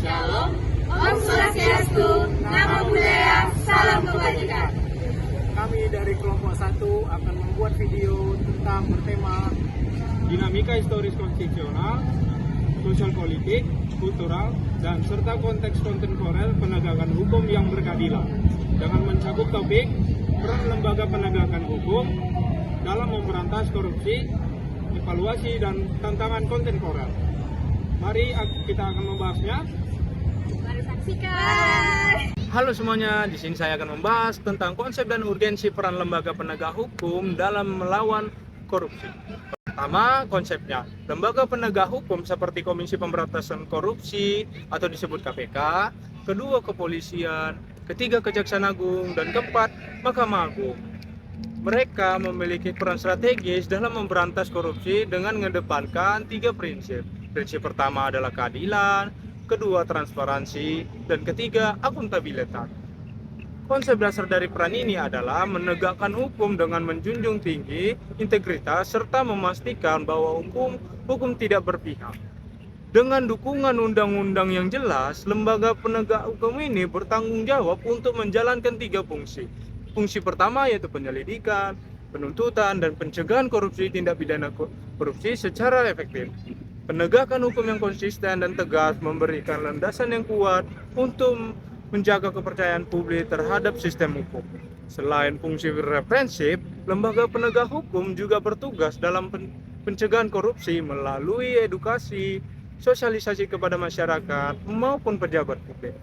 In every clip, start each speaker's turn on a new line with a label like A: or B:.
A: Shalom, Om Swastiastu, Namo Buddhaya, Salam Kebajikan.
B: Kami dari kelompok 1 akan membuat video tentang bertema dinamika historis konstitusional, sosial politik, kultural, dan serta konteks kontemporer penegakan hukum yang berkeadilan dengan mencakup topik peran lembaga penegakan hukum dalam memberantas korupsi, evaluasi, dan tantangan kontemporer. Mari kita akan membahasnya.
A: Mari saksikan.
B: Halo semuanya, di sini saya akan membahas tentang konsep dan urgensi peran lembaga penegak hukum dalam melawan korupsi. Pertama, konsepnya. Lembaga penegak hukum seperti Komisi Pemberantasan Korupsi atau disebut KPK, kedua kepolisian, ketiga Kejaksaan Agung, dan keempat Mahkamah Agung. Mereka memiliki peran strategis dalam memberantas korupsi dengan mengedepankan 3 prinsip. Prinsip pertama adalah keadilan, kedua transparansi, dan ketiga akuntabilitas. Konsep dasar dari peran ini adalah menegakkan hukum dengan menjunjung tinggi integritas serta memastikan bahwa hukum tidak berpihak. Dengan dukungan undang-undang yang jelas, lembaga penegak hukum ini bertanggung jawab untuk menjalankan 3 fungsi. Fungsi pertama yaitu penyelidikan, penuntutan, dan pencegahan korupsi tindak pidana korupsi secara efektif. Penegakan hukum yang konsisten dan tegas memberikan landasan yang kuat untuk menjaga kepercayaan publik terhadap sistem hukum. Selain fungsi reprensif, lembaga penegak hukum juga bertugas dalam pencegahan korupsi melalui edukasi, sosialisasi kepada masyarakat maupun pejabat publik.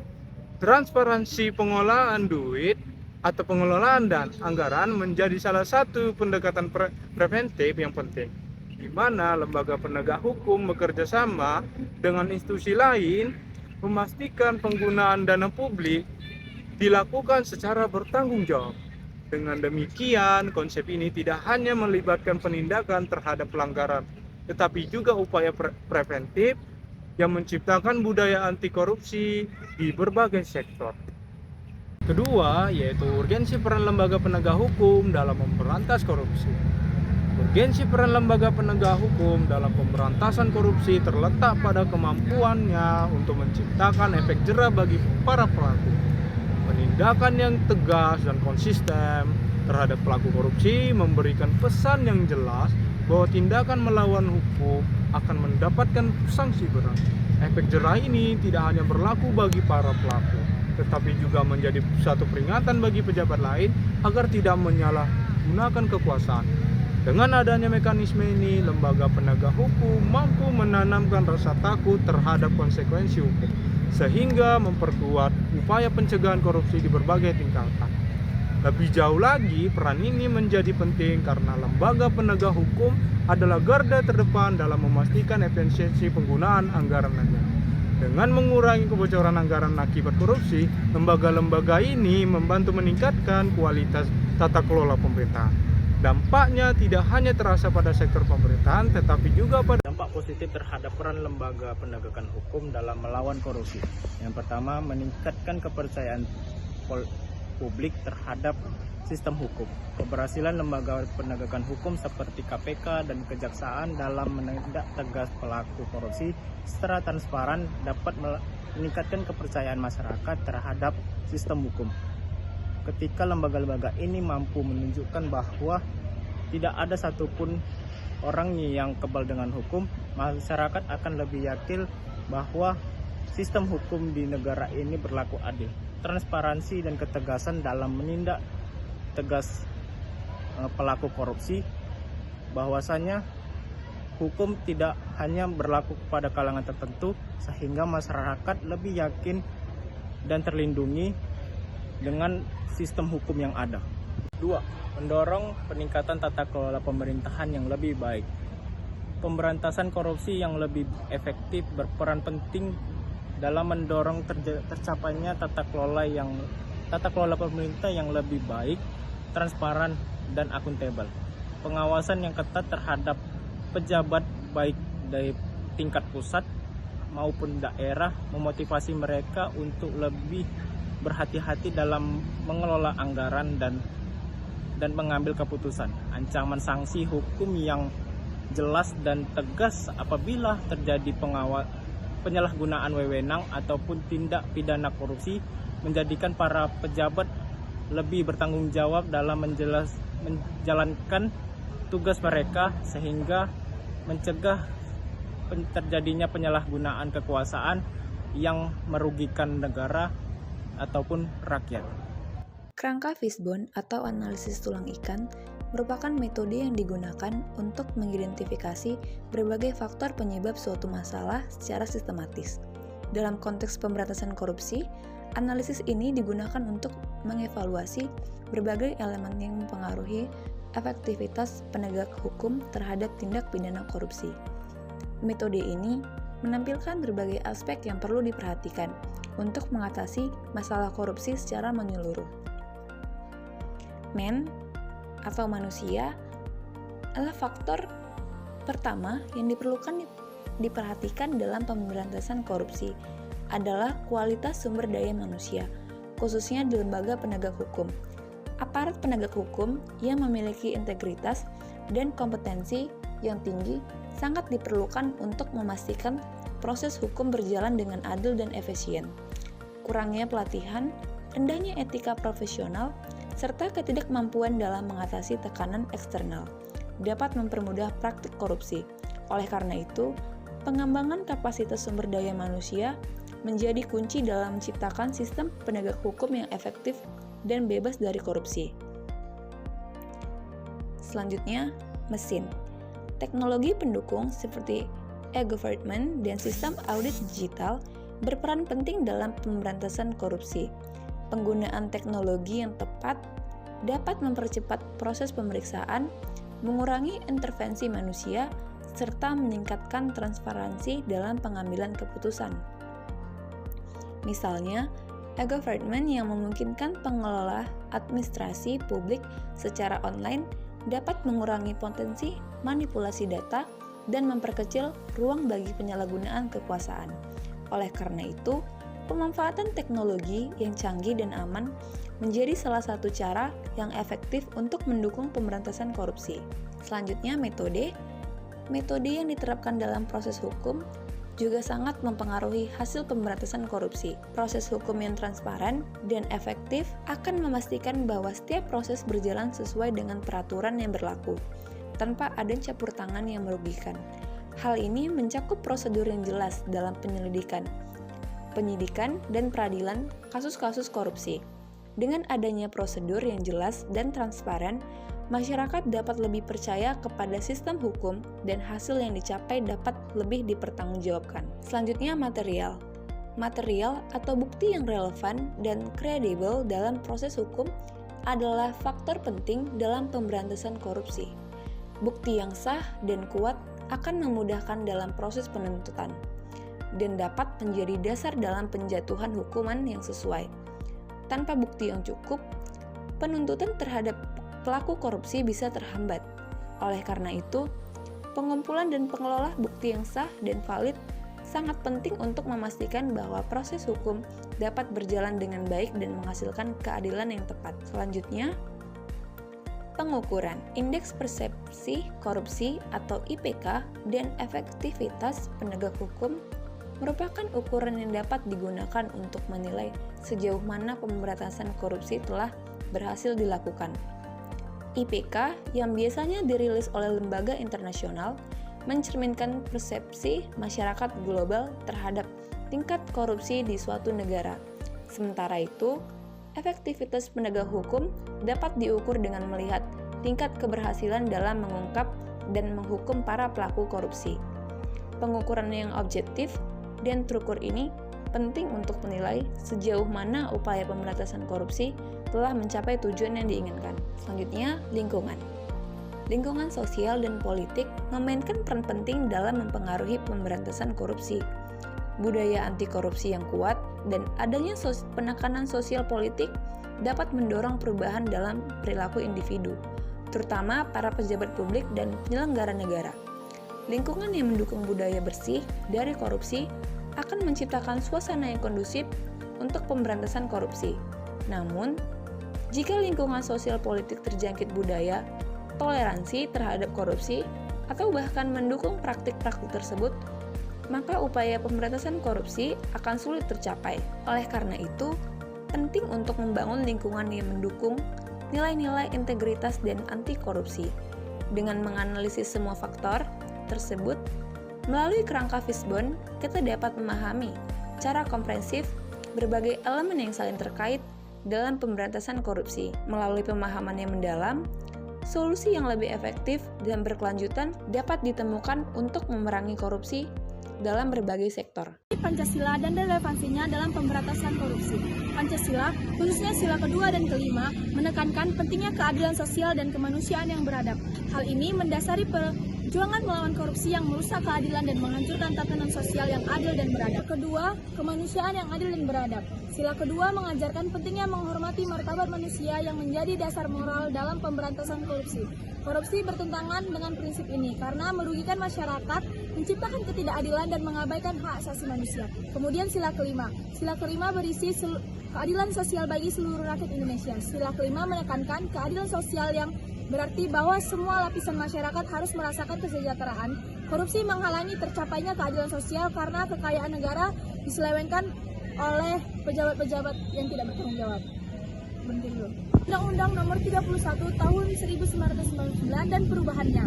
B: Transparansi pengelolaan duit atau pengelolaan dan anggaran menjadi salah satu pendekatan preventif yang penting, di mana lembaga penegak hukum bekerja sama dengan institusi lain memastikan penggunaan dana publik dilakukan secara bertanggung jawab. Dengan demikian, konsep ini tidak hanya melibatkan penindakan terhadap pelanggaran, tetapi juga upaya preventif yang menciptakan budaya anti korupsi di berbagai sektor. Kedua, yaitu urgensi peran lembaga penegak hukum dalam memberantas korupsi. Urgensi peran lembaga penegak hukum dalam pemberantasan korupsi terletak pada kemampuannya untuk menciptakan efek jera bagi para pelaku. Penindakan yang tegas dan konsisten terhadap pelaku korupsi memberikan pesan yang jelas bahwa tindakan melawan hukum akan mendapatkan sanksi berat. Efek jera ini tidak hanya berlaku bagi para pelaku, tetapi juga menjadi satu peringatan bagi pejabat lain agar tidak menyalahgunakan kekuasaan. Dengan adanya mekanisme ini, lembaga penegak hukum mampu menanamkan rasa takut terhadap konsekuensi hukum, sehingga memperkuat upaya pencegahan korupsi di berbagai tingkatan. Lebih jauh lagi, peran ini menjadi penting karena lembaga penegak hukum adalah garda terdepan dalam memastikan efisiensi penggunaan anggaran negara. Dengan mengurangi kebocoran anggaran akibat korupsi, lembaga-lembaga ini membantu meningkatkan kualitas tata kelola pemerintahan. Dampaknya tidak hanya terasa pada sektor pemerintahan, tetapi juga pada dampak positif terhadap peran lembaga penegakan hukum dalam melawan korupsi. Yang pertama, meningkatkan kepercayaan publik terhadap sistem hukum. Keberhasilan lembaga penegakan hukum seperti KPK dan Kejaksaan dalam menindak tegas pelaku korupsi secara transparan dapat meningkatkan kepercayaan masyarakat terhadap sistem hukum. Ketika lembaga-lembaga ini mampu menunjukkan bahwa tidak ada satupun orang yang kebal dengan hukum, masyarakat akan lebih yakin bahwa sistem hukum di negara ini berlaku adil. Transparansi dan ketegasan dalam menindak tegas pelaku korupsi, bahwasanya hukum tidak hanya berlaku kepada kalangan tertentu, sehingga masyarakat lebih yakin dan terlindungi dengan sistem hukum yang ada. 2. Mendorong peningkatan tata kelola pemerintahan yang lebih baik. Pemberantasan korupsi yang lebih efektif berperan penting dalam mendorong tercapainya tata kelola pemerintah yang lebih baik, transparan, dan akuntabel. Pengawasan yang ketat terhadap pejabat baik dari tingkat pusat maupun daerah memotivasi mereka untuk lebih berhati-hati dalam mengelola anggaran dan mengambil keputusan. Ancaman sanksi hukum yang jelas dan tegas apabila terjadi
C: penyalahgunaan wewenang ataupun tindak pidana korupsi menjadikan para pejabat lebih bertanggung jawab dalam menjalankan tugas mereka sehingga mencegah terjadinya penyalahgunaan kekuasaan yang merugikan negara ataupun rakyat.
D: Kerangka Fishbone atau analisis tulang ikan merupakan metode yang digunakan untuk mengidentifikasi berbagai faktor penyebab suatu masalah secara sistematis. Dalam konteks pemberantasan korupsi, analisis ini digunakan untuk mengevaluasi berbagai elemen yang mempengaruhi efektivitas penegak hukum terhadap tindak pidana korupsi. Metode ini menampilkan berbagai aspek yang perlu diperhatikan untuk mengatasi masalah korupsi secara menyeluruh. Atau manusia adalah faktor pertama yang diperhatikan dalam pemberantasan korupsi adalah kualitas sumber daya manusia, khususnya di lembaga penegak hukum. Aparat penegak hukum yang memiliki integritas dan kompetensi yang tinggi sangat diperlukan untuk memastikan proses hukum berjalan dengan adil dan efisien. Kurangnya pelatihan, rendahnya etika profesional, serta ketidakmampuan dalam mengatasi tekanan eksternal dapat mempermudah praktik korupsi. Oleh karena itu, pengembangan kapasitas sumber daya manusia menjadi kunci dalam menciptakan sistem penegak hukum yang efektif dan bebas dari korupsi. Selanjutnya, mesin. Teknologi pendukung seperti e-government dan sistem audit digital berperan penting dalam pemberantasan korupsi. Penggunaan teknologi yang tepat dapat mempercepat proses pemeriksaan, mengurangi intervensi manusia, serta meningkatkan transparansi dalam pengambilan keputusan. Misalnya, e-government yang memungkinkan pengelola administrasi publik secara online dapat mengurangi potensi manipulasi data dan memperkecil ruang bagi penyalahgunaan kekuasaan. Oleh karena itu, pemanfaatan teknologi yang canggih dan aman menjadi salah satu cara yang efektif untuk mendukung pemberantasan korupsi. Selanjutnya, metode. Metode yang diterapkan dalam proses hukum juga sangat mempengaruhi hasil pemberantasan korupsi. Proses hukum yang transparan dan efektif akan memastikan bahwa setiap proses berjalan sesuai dengan peraturan yang berlaku, tanpa ada campur tangan yang merugikan. Hal ini mencakup prosedur yang jelas dalam penyelidikan, penyidikan, dan peradilan kasus-kasus korupsi. Dengan adanya prosedur yang jelas dan transparan, masyarakat dapat lebih percaya kepada sistem hukum dan hasil yang dicapai dapat lebih dipertanggungjawabkan. Selanjutnya, material. Material atau bukti yang relevan dan kredibel dalam proses hukum adalah faktor penting dalam pemberantasan korupsi. Bukti yang sah dan kuat akan memudahkan dalam proses penuntutan dan dapat menjadi dasar dalam penjatuhan hukuman yang sesuai. Tanpa bukti yang cukup, penuntutan terhadap pelaku korupsi bisa terhambat. Oleh karena itu, pengumpulan dan pengelola bukti yang sah dan valid sangat penting untuk memastikan bahwa proses hukum dapat berjalan dengan baik dan menghasilkan keadilan yang tepat. Selanjutnya, pengukuran. Indeks persepsi korupsi atau IPK dan efektivitas penegak hukum merupakan ukuran yang dapat digunakan untuk menilai sejauh mana pemberantasan korupsi telah berhasil dilakukan. IPK yang biasanya dirilis oleh lembaga internasional mencerminkan persepsi masyarakat global terhadap tingkat korupsi di suatu negara. Sementara itu, efektivitas penegak hukum dapat diukur dengan melihat tingkat keberhasilan dalam mengungkap dan menghukum para pelaku korupsi. Pengukuran yang objektif dan terukur ini penting untuk menilai sejauh mana upaya pemberantasan korupsi telah mencapai tujuan yang diinginkan. Selanjutnya, lingkungan. Lingkungan sosial dan politik memainkan peran penting dalam mempengaruhi pemberantasan korupsi. Budaya anti korupsi yang kuat dan adanya penekanan sosial politik dapat mendorong perubahan dalam perilaku individu, terutama para pejabat publik dan penyelenggara negara. Lingkungan yang mendukung budaya bersih dari korupsi akan menciptakan suasana yang kondusif untuk pemberantasan korupsi. Namun, jika lingkungan sosial politik terjangkit budaya, toleransi terhadap korupsi, atau bahkan mendukung praktik-praktik tersebut, maka upaya pemberantasan korupsi akan sulit tercapai. Oleh karena itu, penting untuk membangun lingkungan yang mendukung nilai-nilai integritas dan anti korupsi. Dengan menganalisis semua faktor tersebut, melalui kerangka Fishbone, kita dapat memahami secara komprehensif berbagai elemen yang saling terkait dalam pemberantasan korupsi. Melalui pemahaman yang mendalam, solusi yang lebih efektif dan berkelanjutan dapat ditemukan untuk memerangi korupsi dalam berbagai sektor.
A: Pancasila dan relevansinya dalam pemberantasan korupsi. Pancasila, khususnya sila kedua dan kelima, menekankan pentingnya keadilan sosial dan kemanusiaan yang beradab. Hal ini mendasari perjuangan melawan korupsi yang merusak keadilan dan menghancurkan tatanan sosial yang adil dan beradab. Kedua, kemanusiaan yang adil dan beradab. Sila kedua mengajarkan pentingnya menghormati martabat manusia yang menjadi dasar moral dalam pemberantasan korupsi. Korupsi bertentangan dengan prinsip ini karena merugikan masyarakat, menciptakan ketidakadilan dan mengabaikan hak asasi manusia. Kemudian sila kelima. Sila kelima berisi keadilan sosial bagi seluruh rakyat Indonesia. Sila kelima menekankan keadilan sosial yang berarti bahwa semua lapisan masyarakat harus merasakan kesejahteraan. Korupsi menghalangi tercapainya keadilan sosial karena kekayaan negara diselewengkan oleh pejabat-pejabat yang tidak bertanggung jawab. Undang-Undang Nomor 31 Tahun 1999 dan perubahannya.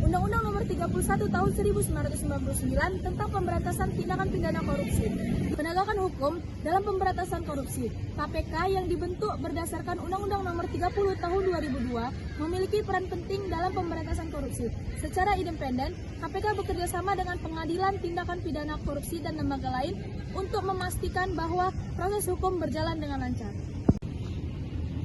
A: Undang-Undang Nomor 31 Tahun 1999 tentang pemberantasan tindakan pidana korupsi. Penegakan hukum dalam pemberantasan korupsi. KPK yang dibentuk berdasarkan Undang-Undang Nomor 30 Tahun 2002 memiliki peran penting dalam pemberantasan korupsi. Secara independen, KPK bekerja sama dengan pengadilan tindakan pidana korupsi dan lembaga lain untuk memastikan bahwa proses hukum berjalan dengan lancar.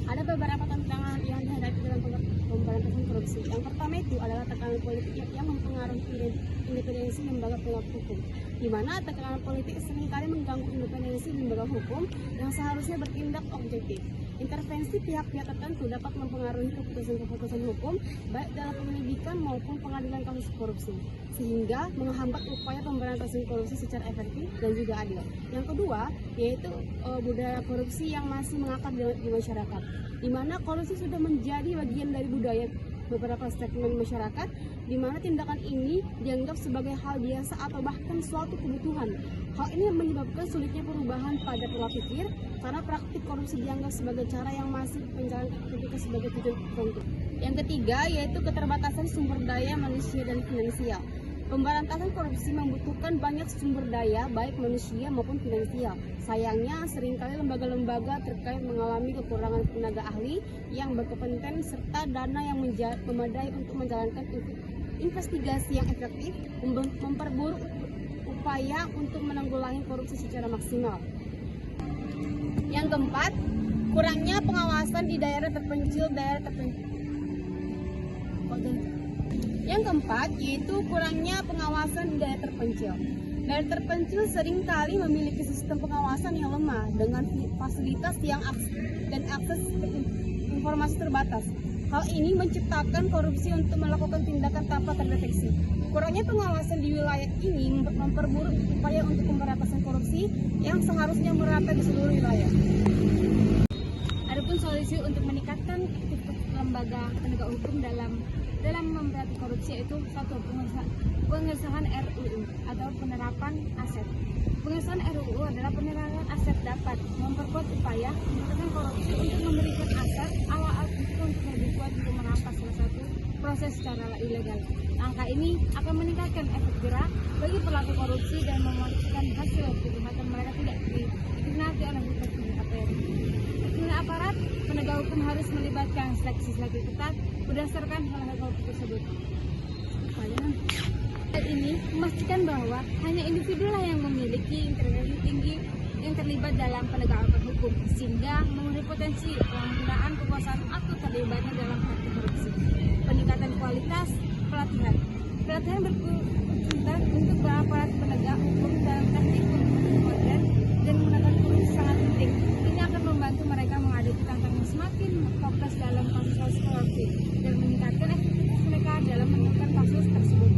A: Ada beberapa tantangan yang dihadapi dalam pemberantasan korupsi. Yang pertama itu adalah tekanan politik yang mempengaruhi independensi lembaga penegak hukum, di mana tekanan politik seringkali mengganggu independensi lembaga hukum yang seharusnya bertindak objektif. Intervensi pihak-pihak tertentu dapat mempengaruhi keputusan-keputusan hukum baik dalam penyelidikan maupun pengadilan kasus korupsi, sehingga menghambat upaya pemberantasan korupsi secara efektif dan juga adil. Yang kedua, yaitu budaya korupsi yang masih mengakar di masyarakat, di mana korupsi sudah menjadi bagian dari budaya beberapa segmen masyarakat, di mana tindakan ini dianggap sebagai hal biasa atau bahkan suatu kebutuhan. Hal ini menyebabkan sulitnya perubahan pada pola pikir, karena praktik korupsi dianggap sebagai cara yang masih menjalankan ketika sebagai tujuan tertentu. Yang ketiga, yaitu keterbatasan sumber daya manusia dan finansial. Pemberantasan korupsi membutuhkan banyak sumber daya, baik manusia maupun finansial. Sayangnya, seringkali lembaga-lembaga terkait mengalami kekurangan tenaga ahli yang berkompeten serta dana yang memadai untuk menjalankan investigasi yang efektif, memperburuk upaya untuk menanggulangi korupsi secara maksimal. Yang keempat, kurangnya pengawasan di daerah terpencil. Yang keempat, yaitu kurangnya pengawasan di daerah terpencil. Daerah terpencil seringkali memiliki sistem pengawasan yang lemah dengan fasilitas dan akses informasi terbatas. Hal ini menciptakan korupsi untuk melakukan tindakan tanpa terdeteksi. Kurangnya pengawasan di wilayah ini memperburuk upaya untuk pemberantasan korupsi yang seharusnya merata di seluruh wilayah. Adapun solusi untuk meningkatkan aktivitas lembaga penegak hukum dalam memberantas korupsi yaitu satu, pengesahan RUU atau penerapan aset. Pengesahan RUU adalah penerapan aset dapat memperkuat upaya pemberantasan korupsi untuk memberikan aset alat itu untuk lebih kuat untuk merampas salah satu proses secara ilegal. Angka ini akan meningkatkan efek jerak bagi pelaku korupsi dan memastikan hasil kejahatan mereka tidak dinikmati oleh hukum KPK. Aparat penegak hukum harus melibatkan seleksi ketat berdasarkan hal-hal tersebut. Hal ini memastikan bahwa hanya individulah yang memiliki integritas tinggi yang terlibat dalam penegakan hukum, sehingga memenuhi potensi penyalahgunaan kekuasaan atau terlibatnya dalam praktik korupsi. Peningkatan kualitas pelatihan berfungsi untuk aparat penegak hukum dalam teknik pemberantasan modern dan menegakkan korupsi sangat penting. Ini akan membantu mereka menghadapi tantangan semakin fokus dalam kasus-kasus korupsi dan meningkatkan efektivitas mereka dalam menemukan kasus tersebut.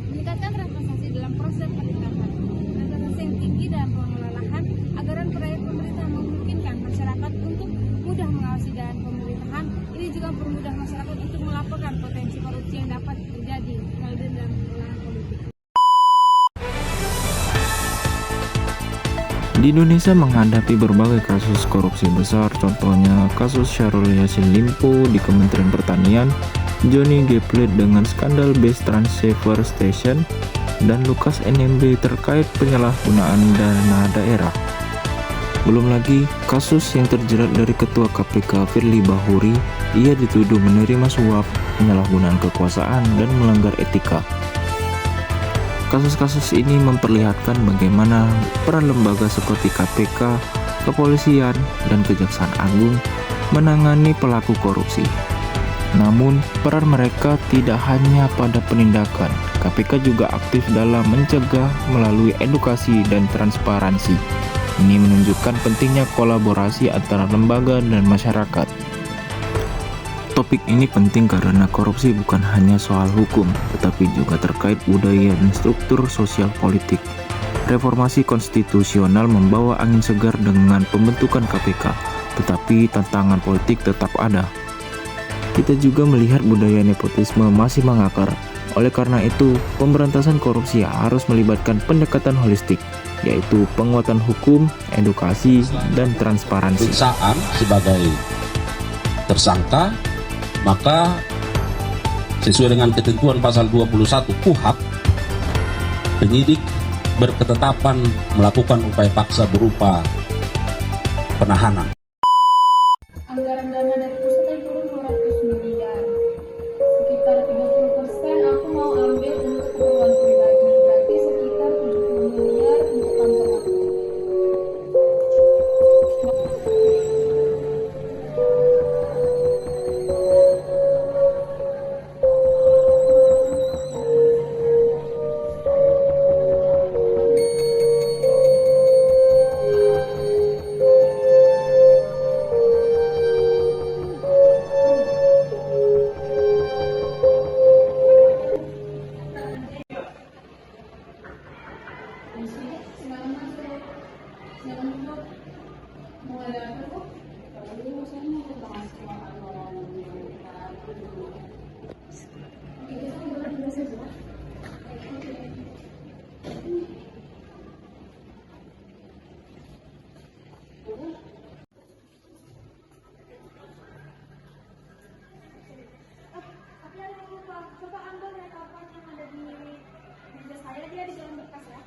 A: Meningkatkan transparansi dalam proses peningkatan, transparansi yang tinggi dalam pengelolaan lahan, anggaran proyek pemerintah memungkinkan masyarakat untuk mudah mengawasi dan pemerintahan. Ini juga mempermudah masyarakat untuk melaporkan potensi korupsi yang dapat terjadi dalam pengelolaan politik.
E: Di Indonesia menghadapi berbagai kasus korupsi besar, contohnya kasus Syahrul Yassin Limpo di Kementerian Pertanian, Johnny G. Plate dengan skandal base transceiver station, dan Lukas NMB terkait penyalahgunaan dana daerah. Belum lagi kasus yang terjerat dari Ketua KPK Firly Bahuri, ia dituduh menerima suap, penyalahgunaan kekuasaan, dan melanggar etika. Kasus-kasus ini memperlihatkan bagaimana peran lembaga seperti KPK, Kepolisian, dan Kejaksaan Agung menangani pelaku korupsi. Namun, peran mereka tidak hanya pada penindakan. KPK juga aktif dalam mencegah melalui edukasi dan transparansi. Ini menunjukkan pentingnya kolaborasi antara lembaga dan masyarakat. Topik ini penting karena korupsi bukan hanya soal hukum, tetapi juga terkait budaya dan struktur sosial politik. Reformasi konstitusional membawa angin segar dengan pembentukan KPK, tetapi tantangan politik tetap ada. Kita juga melihat budaya nepotisme masih mengakar. Oleh karena itu, pemberantasan korupsi harus melibatkan pendekatan holistik, yaitu penguatan hukum, edukasi, dan transparansi.
F: Pemeriksaan sebagai tersangka, maka sesuai dengan ketentuan pasal 21 KUHP, penyidik berketetapan melakukan upaya paksa berupa penahanan.
A: Anggaran dana dari pusat yang turun 200 miliar. Sekitar 30% aku mau ambil untuk keperluan pribadi. Berarti sekitar 70 miliar untuk kantor aku. Tapi ada yang lupa, coba ambil rekapan yang ada di meja saya, dia di dalam berkas ya.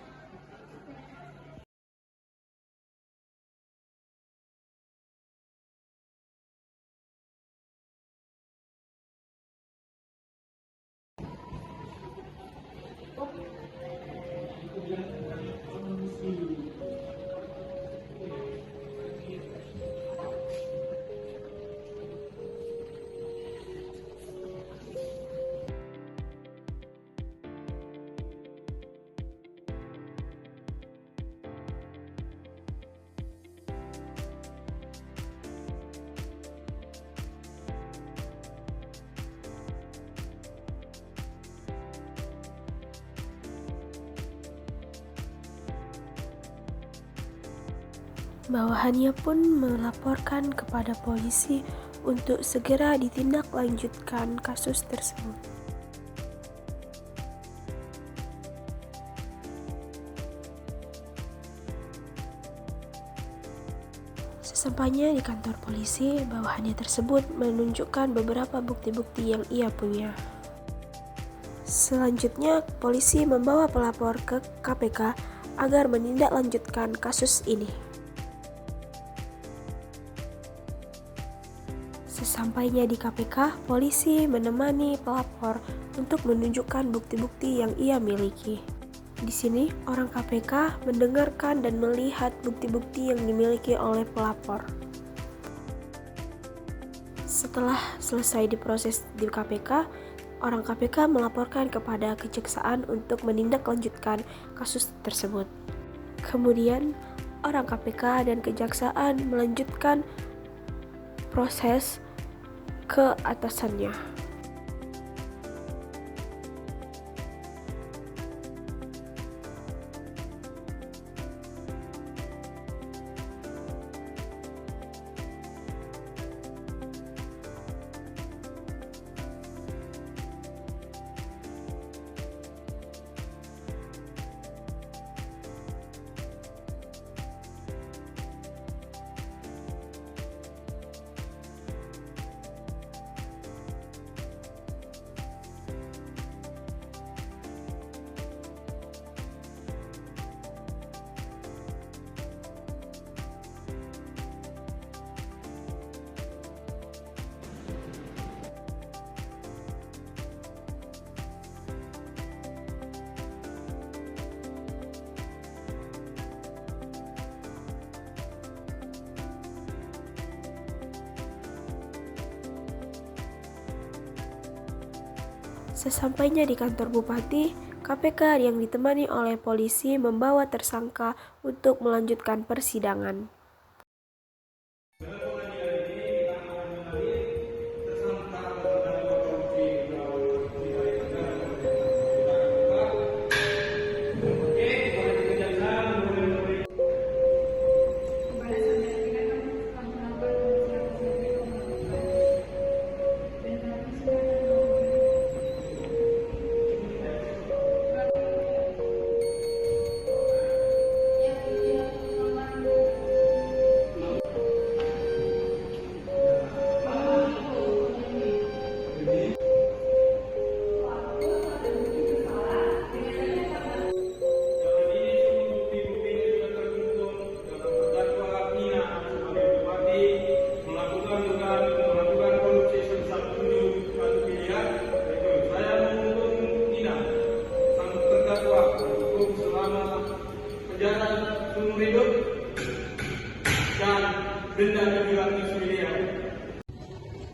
A: Bawahannya pun melaporkan kepada polisi untuk segera ditindaklanjutkan kasus tersebut. Sesampainya di kantor polisi, bawahannya tersebut menunjukkan beberapa bukti-bukti yang ia punya. Selanjutnya, polisi membawa pelapor ke KPK agar menindaklanjutkan kasus ini. Sesampainya di KPK, polisi menemani pelapor untuk menunjukkan bukti-bukti yang ia miliki. Di sini, orang KPK mendengarkan dan melihat bukti-bukti yang dimiliki oleh pelapor. Setelah selesai diproses di KPK, orang KPK melaporkan kepada Kejaksaan untuk menindaklanjutkan kasus tersebut. Kemudian, orang KPK dan Kejaksaan melanjutkan proses ke atasannya.
G: Sesampainya di kantor bupati, KPK yang ditemani oleh polisi membawa tersangka untuk melanjutkan persidangan.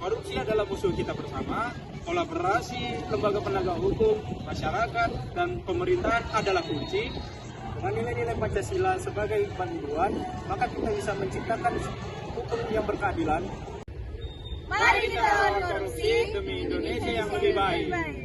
B: Korupsi adalah musuh kita bersama. Kolaborasi lembaga penegak hukum, masyarakat, dan pemerintahan adalah kunci. Dengan nilai-nilai Pancasila sebagai panduan, maka kita bisa menciptakan hukum yang berkeadilan.
A: Mari kita lawan korupsi
B: demi Indonesia yang lebih baik.